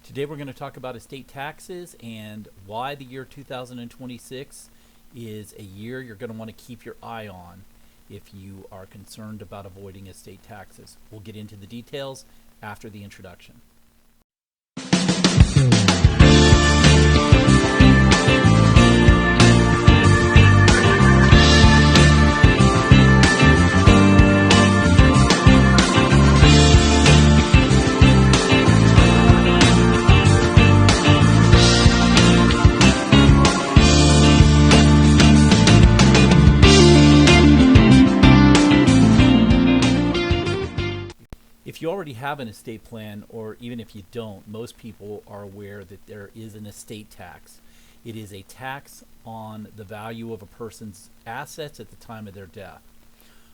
Today we're going to talk about estate taxes and why the year 2026 is a year you're going to want to keep your eye on if you are concerned about avoiding estate taxes. We'll get into the details after the introduction. If you already have an estate plan, or even if you don't, most people are aware that there is an estate tax. It is a tax on the value of a person's assets at the time of their death.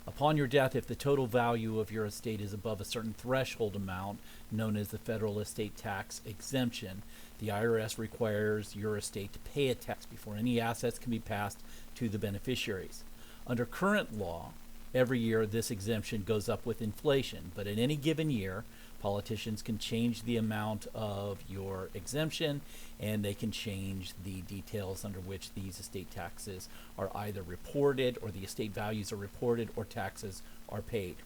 Upon your death, if the total value of your estate is above a certain threshold amount, known as the federal estate tax exemption, the IRS requires your estate to pay a tax before any assets can be passed to the beneficiaries. Under current law, every year this exemption goes up with inflation, but in any given year, politicians can change the amount of your exemption, and they can change the details under which these estate taxes are either reported, or the estate values are reported, or taxes are paid.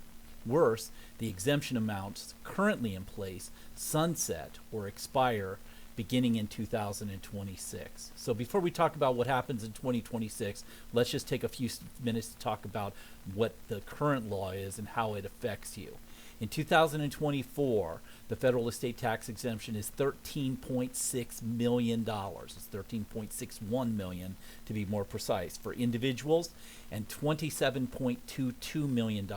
Worse, the exemption amounts currently in place sunset or expire beginning in 2026. So before we talk about what happens in 2026, let's just take a few minutes to talk about what the current law is and how it affects you. In 2024, the federal estate tax exemption is $13.6 million. It's $13.61 million to be more precise for individuals, and $27.22 million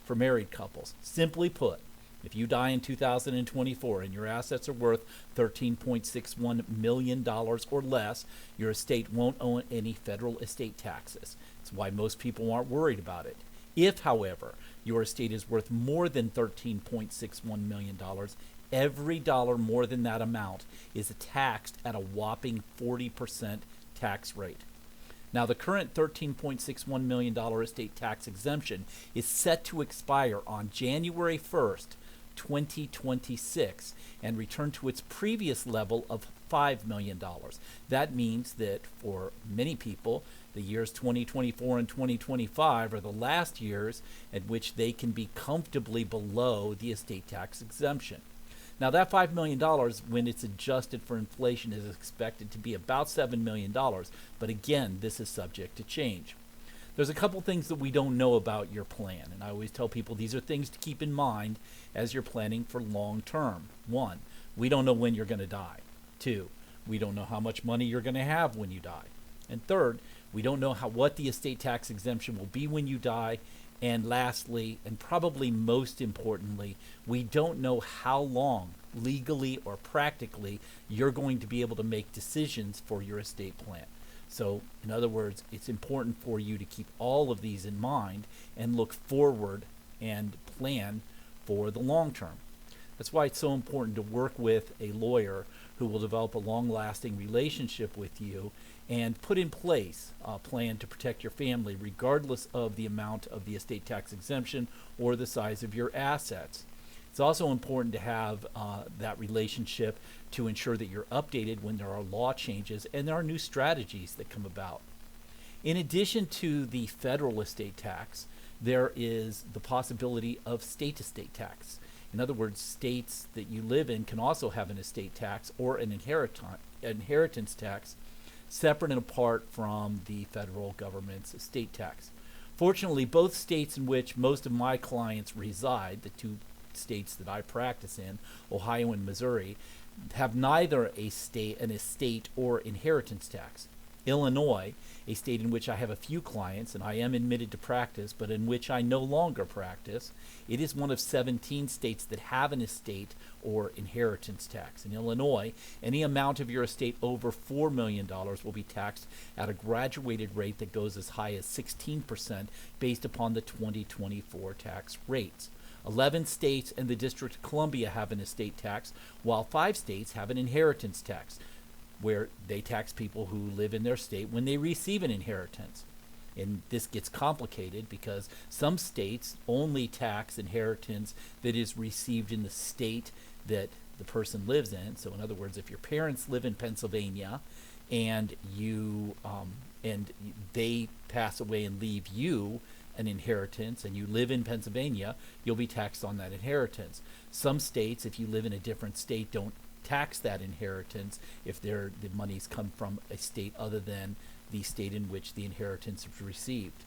for married couples. Simply put, if you die in 2024 and your assets are worth $13.61 million or less, your estate won't owe any federal estate taxes. That's why most people aren't worried about it. If, however, your estate is worth more than $13.61 million, every dollar more than that amount is taxed at a whopping 40% tax rate. Now, the current $13.61 million estate tax exemption is set to expire on January 1st, 2026, and return to its previous level of $5 million. That means that for many people, the years 2024 and 2025 are the last years at which they can be comfortably below the estate tax exemption. Now, that $5 million, when it's adjusted for inflation, is expected to be about $7 million. But again, this is subject to change. There's a couple things that we don't know about your plan, and I always tell people these are things to keep in mind as you're planning for long term. 1, we don't know when you're going to die. 2, we don't know how much money you're going to have when you die. And 3rd, we don't know what the estate tax exemption will be when you die. And lastly, and probably most importantly, we don't know how long, legally or practically, you're going to be able to make decisions for your estate plan. So, in other words, it's important for you to keep all of these in mind and look forward and plan for the long term. That's why it's so important to work with a lawyer who will develop a long-lasting relationship with you and put in place a plan to protect your family regardless of the amount of the estate tax exemption or the size of your assets. It's also important to have that relationship to ensure that you're updated when there are law changes and there are new strategies that come about. In addition to the federal estate tax, there is the possibility of state-to-state tax. In other words, states that you live in can also have an estate tax or an inheritance tax separate and apart from the federal government's estate tax. Fortunately, both states in which most of my clients reside, the two states that I practice in, Ohio and Missouri, have neither an estate or inheritance tax. Illinois, a state in which I have a few clients and I am admitted to practice, but in which I no longer practice, it is one of 17 states that have an estate or inheritance tax. In Illinois, any amount of your estate over $4 million will be taxed at a graduated rate that goes as high as 16% based upon the 2024 tax rates. 11 states and the District of Columbia have an estate tax, while 5 states have an inheritance tax, where they tax people who live in their state when they receive an inheritance. And this gets complicated because some states only tax inheritance that is received in the state that the person lives in. So in other words, if your parents live in Pennsylvania and and they pass away and leave you an inheritance and you live in Pennsylvania, you'll be taxed on that inheritance. Some states, if you live in a different state, don't tax that inheritance if the monies come from a state other than the state in which the inheritance was received.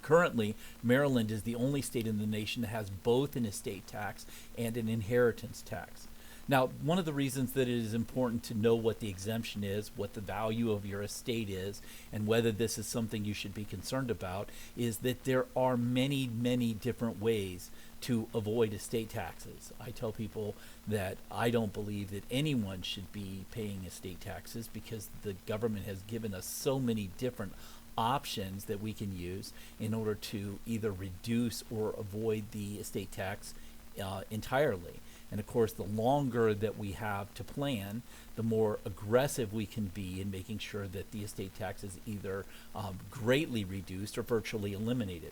Currently, Maryland is the only state in the nation that has both an estate tax and an inheritance tax. Now, one of the reasons that it is important to know what the exemption is, what the value of your estate is, and whether this is something you should be concerned about, is that there are many, many different ways to avoid estate taxes. I tell people that I don't believe that anyone should be paying estate taxes because the government has given us so many different options that we can use in order to either reduce or avoid the estate tax entirely. And of course, the longer that we have to plan, the more aggressive we can be in making sure that the estate tax is either greatly reduced or virtually eliminated.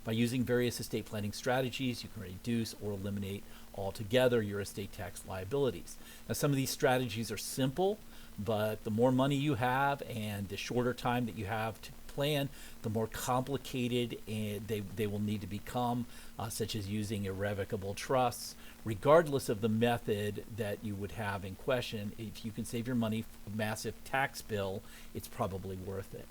By using various estate planning strategies, you can reduce or eliminate altogether your estate tax liabilities. Now, some of these strategies are simple, but the more money you have and the shorter time that you have to plan, the more complicated they will need to become, such as using irrevocable trusts. Regardless of the method that you would have in question, if you can save your money from a massive tax bill, it's probably worth it.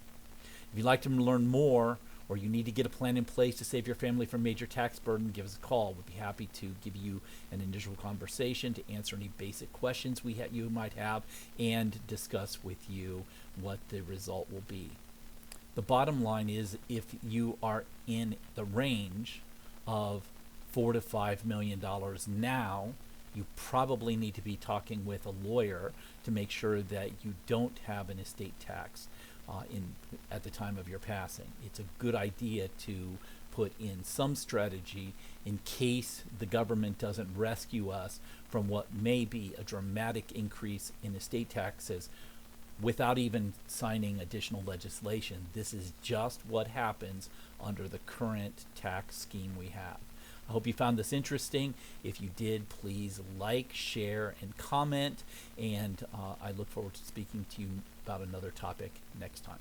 If you'd like to learn more, or you need to get a plan in place to save your family from major tax burden, give us a call. We'd be happy to give you an initial conversation to answer any basic questions you might have and discuss with you what the result will be. The bottom line is, if you are in the range of $4 to $5 million now, you probably need to be talking with a lawyer to make sure that you don't have an estate tax at the time of your passing. It's a good idea to put in some strategy in case the government doesn't rescue us from what may be a dramatic increase in estate taxes without even signing additional legislation. This is just what happens under the current tax scheme we have. I hope you found this interesting. If you did, please like, share, and comment. And I look forward to speaking to you about another topic next time.